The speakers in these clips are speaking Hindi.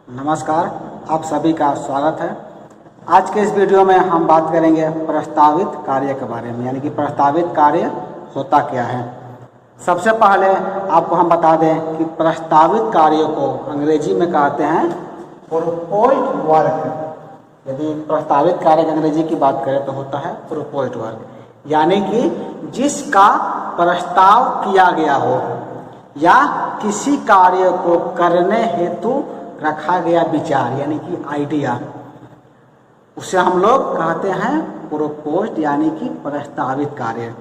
नमस्कार, आप सभी का स्वागत है। आज के इस वीडियो में हम बात करेंगे प्रस्तावित कार्य के बारे में, यानी कि प्रस्तावित कार्य होता क्या है। सबसे पहले आपको हम बता दें कि प्रस्तावित कार्यों को अंग्रेजी में कहते हैं प्रोपोज्ड वर्क। यदि प्रस्तावित कार्य की अंग्रेजी की बात करें तो होता है प्रोपोज्ड वर्क, यानी कि जिसका प्रस्ताव किया गया हो या किसी कार्य को करने हेतु रखा गया विचार, यानी कि आइडिया, उसे हम लोग कहते हैं प्रोपोज्ड यानी कि प्रस्तावित कार्य।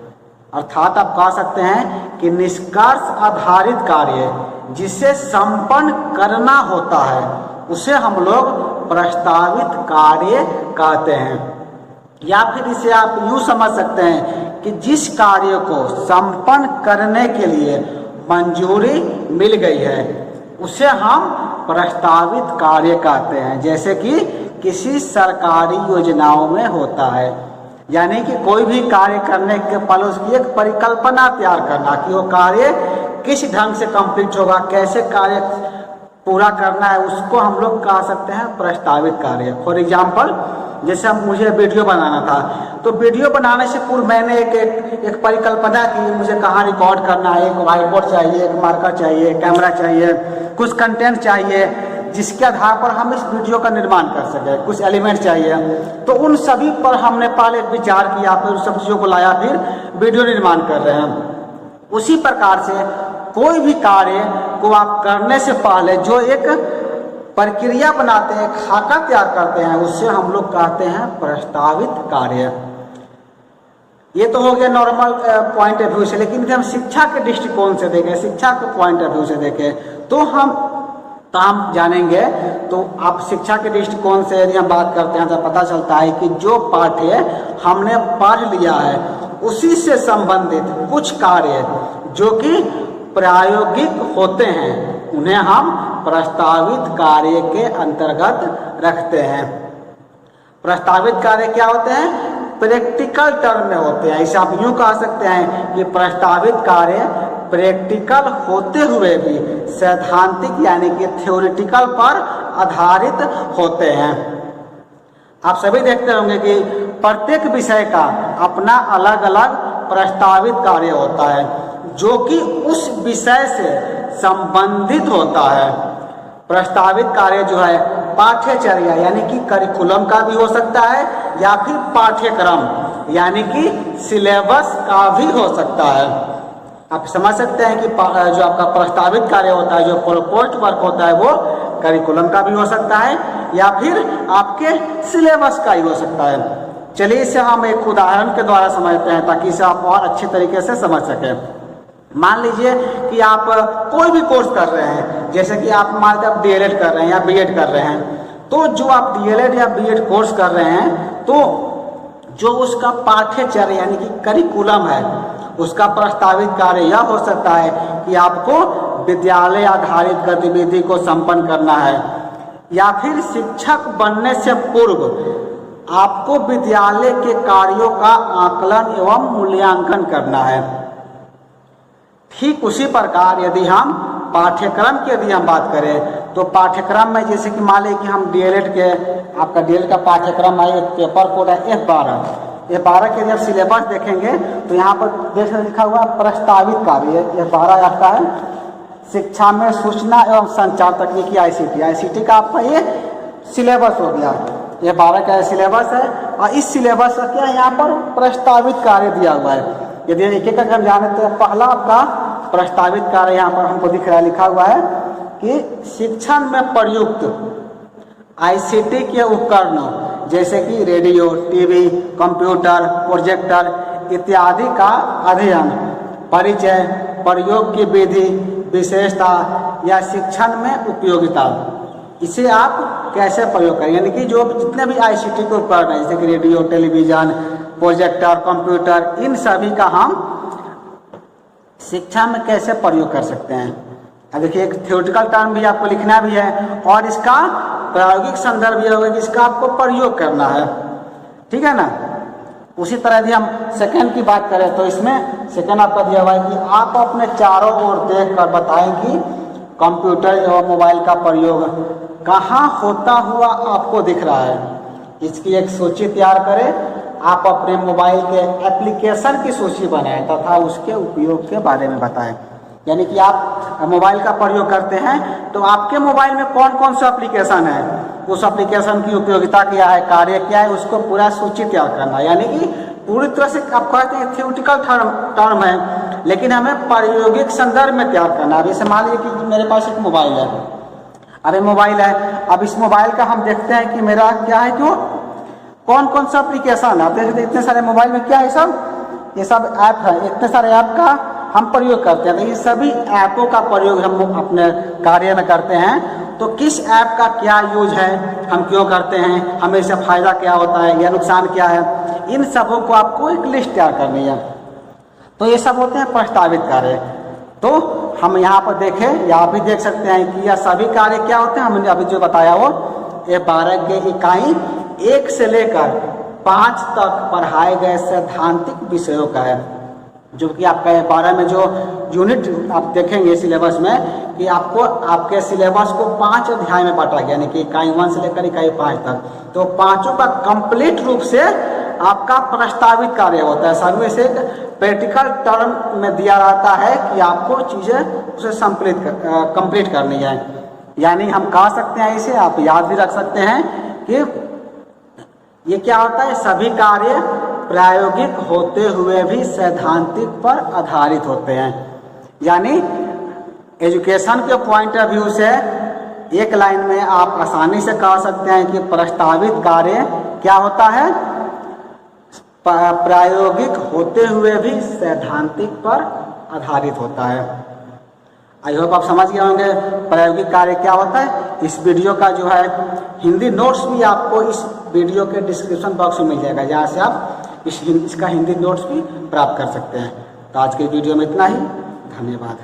अर्थात आप कह सकते हैं कि निष्कर्ष आधारित कार्य जिसे संपन्न करना होता है उसे हम लोग प्रस्तावित कार्य कहते हैं। या फिर इसे आप यूँ समझ सकते हैं कि जिस कार्य को संपन्न करने के लिए मंजूरी मिल गई है उसे हम प्रस्तावित कार्य कहते हैं। जैसे कि किसी सरकारी योजनाओं में होता है, यानी कि कोई भी कार्य करने के पहले उसकी एक परिकल्पना तैयार करना कि वो कार्य किस ढंग से कंप्लीट होगा, कैसे कार्य पूरा करना है, उसको हम लोग कह सकते हैं प्रस्तावित कार्य। फॉर एग्जाम्पल, जैसे मुझे वीडियो बनाना था तो वीडियो बनाने से पूर्व मैंने एक परिकल्पना की, मुझे कहाँ रिकॉर्ड करना है, एक व्हाइट बोर्ड चाहिए, एक मार्कर चाहिए, कैमरा चाहिए, कुछ कंटेंट चाहिए जिसके आधार पर हम इस वीडियो का निर्माण कर सकें, कुछ एलिमेंट चाहिए। तो उन सभी पर हमने पहले विचार किया, फिर उन सब चीज़ों को लाया, फिर वीडियो निर्माण कर रहे हैं। उसी प्रकार से कोई भी कार्य को आप करने से पहले जो एक प्रक्रिया बनाते हैं, खाका तैयार करते हैं, उससे हम लोग कहते हैं प्रस्तावित कार्य। ये तो हो गया नॉर्मल पॉइंट ऑफ व्यू से, लेकिन यदि हम शिक्षा के दृष्टिकोण से देखें, शिक्षा के पॉइंट ऑफ व्यू से देखें तो हम जानेंगे। तो आप शिक्षा के दृष्टिकोण से यदि हम बात करते हैं तो पता चलता है कि जो पाठ्य हमने पढ़ लिया है उसी से संबंधित कुछ कार्य जो कि प्रायोगिक होते हैं उन्हें हम प्रस्तावित कार्य के अंतर्गत रखते हैं। प्रस्तावित कार्य क्या होते हैं? प्रैक्टिकल टर्म में होते हैं। इसे आप यूँ कह सकते हैं कि प्रस्तावित कार्य प्रैक्टिकल होते हुए भी सैद्धांतिक यानी कि थ्योरेटिकल पर आधारित होते हैं। आप सभी देखते होंगे कि प्रत्येक विषय का अपना अलग अलग प्रस्तावित कार्य होता है जो कि उस विषय से संबंधित होता है। प्रस्तावित कार्य जो है पाठ्यचर्या यानी कि करिकुलम का भी हो सकता है या फिर पाठ्यक्रम यानी कि सिलेबस का भी हो सकता है। आप समझ सकते हैं कि जो आपका प्रस्तावित कार्य होता है, जो प्रोपोज्ड वर्क होता है, वो करिकुलम का भी हो सकता है या फिर आपके सिलेबस का ही हो सकता है। चलिए इसे हम एक उदाहरण के द्वारा समझते हैं ताकि इसे आप और अच्छे तरीके से समझ सकें। मान लीजिए कि आप कोई भी कोर्स कर रहे हैं, जैसे कि आप मान लीजिए आप डीएलएड कर रहे हैं या बीएड कर रहे हैं, तो जो आप डीएलएड या बीएड कोर्स कर रहे हैं तो जो उसका पाठ्यचर्या यानी कि करिकुलम है उसका प्रस्तावित कार्य यह हो सकता है कि आपको विद्यालय आधारित गतिविधि को संपन्न करना है या फिर शिक्षक बनने से पूर्व आपको विद्यालय के कार्यों का आकलन एवं मूल्यांकन करना है। ठीक उसी प्रकार यदि हम पाठ्यक्रम की यदि हम बात करें तो पाठ्यक्रम में जैसे कि मान लें कि हम डीएलएड के आपका डीएलएड का पाठ्यक्रम है, एक पेपर कोड है F12 के यदि आप सिलेबस देखेंगे तो यहाँ पर देख लिखा हुआ प्रस्तावित कार्य F12 आपका है शिक्षा में सूचना एवं संचार तकनीकी आईसीटी का आपका ये सिलेबस हो गया। F12 का सिलेबस है और इस सिलेबस का क्या यहाँ पर प्रस्तावित कार्य दिया हुआ है। यदि एक एक हम जाने तो पहला आपका प्रस्तावित कार्य यहाँ पर हमको दिख रहा है, लिखा हुआ है कि शिक्षण में प्रयुक्त आईसीटी के उपकरणों जैसे कि रेडियो, टीवी, कंप्यूटर, प्रोजेक्टर इत्यादि का अध्ययन, परिचय, प्रयोग की विधि, विशेषता या शिक्षण में उपयोगिता, इसे आप कैसे प्रयोग करें, यानी कि जो जितने भी आईसीटी के उपकरण हैं जैसे कि रेडियो, टेलीविज़न, प्रोजेक्टर, कंप्यूटर, इन सभी का हम शिक्षा में कैसे प्रयोग कर सकते हैं। अब देखिए एक थ्योरेटिकल टर्म भी आपको लिखना भी है और इसका प्रायोगिक संदर्भ ये होगा जिसका आपको प्रयोग करना है, ठीक है ना। उसी तरह यदि हम सेकंड की बात करें तो इसमें सेकंड आपका दिया हुआ है कि आप अपने चारों ओर देख कर बताएं कि कंप्यूटर एवं मोबाइल का प्रयोग कहाँ होता हुआ आपको दिख रहा है, इसकी एक सूची तैयार करें। आप अपने मोबाइल के एप्लीकेशन की सूची बनाएं तथा उसके उपयोग के बारे में बताएं। यानी कि आप मोबाइल का प्रयोग करते हैं तो आपके मोबाइल में कौन कौन सा एप्लीकेशन है, उस एप्लीकेशन की उपयोगिता क्या है, कार्य क्या है, उसको पूरा सूची तैयार करना। यानी कि पूरी तरह से आप कहते हैं थ्योरेटिकल टर्म है, लेकिन हमें प्रायोगिक संदर्भ में तैयार करना। अब जैसे मान लीजिए कि मेरे पास एक मोबाइल है, अरे मोबाइल है, अब इस मोबाइल का हम देखते हैं कि मेरा क्या है, क्यों कौन कौन सा एप्लीकेशन है। आप देखते इतने सारे मोबाइल में क्या है, सब ये सब ऐप है, इतने सारे ऐप का हम प्रयोग करते हैं। तो ये सभी ऐपों का प्रयोग हम अपने कार्य में करते हैं। तो किस ऐप का क्या यूज है, हम क्यों करते हैं, हमें इससे फायदा क्या होता है या नुकसान क्या है, इन सबों को आपको एक लिस्ट तैयार करनी है। तो ये सब होते हैं प्रस्तावित कार्य। तो हम यहाँ पर देखें या आप भी देख सकते हैं कि यह सभी कार्य क्या होते हैं, हमने अभी जो बताया वो ये 12 के इकाई 1 से लेकर 5 तक पढ़ाए गए सैद्धांतिक विषयों का है। जो कि आपका 12 में जो यूनिट आप देखेंगे सिलेबस में कि आपको आपके सिलेबस को 5 अध्याय में बांटा गया, यानी कि इकाई 1 से लेकर इकाई 5 तक। तो पांचों का कंप्लीट रूप से आपका प्रस्तावित कार्य होता है। सभी से प्रैक्टिकल टर्म में दिया रहता है कि आपको चीज़ें उसे कंप्लीट करनी है। यानी हम कह सकते हैं, इसे आप याद भी रख सकते हैं कि ये क्या होता है, सभी कार्य प्रायोगिक होते हुए भी सैद्धांतिक पर आधारित होते हैं। यानी एजुकेशन के पॉइंट ऑफ व्यू से एक लाइन में आप आसानी से कह सकते हैं कि प्रस्तावित कार्य क्या होता है, प्रायोगिक होते हुए भी सैद्धांतिक पर आधारित होता है। आई होप आप समझ गए होंगे प्रायोगिक कार्य क्या होता है। इस वीडियो का जो है हिंदी नोट्स भी आपको इस वीडियो के डिस्क्रिप्शन बॉक्स में मिल जाएगा, जहाँ से आप इसका हिंदी नोट्स भी प्राप्त कर सकते हैं। तो आज के वीडियो में इतना ही, धन्यवाद।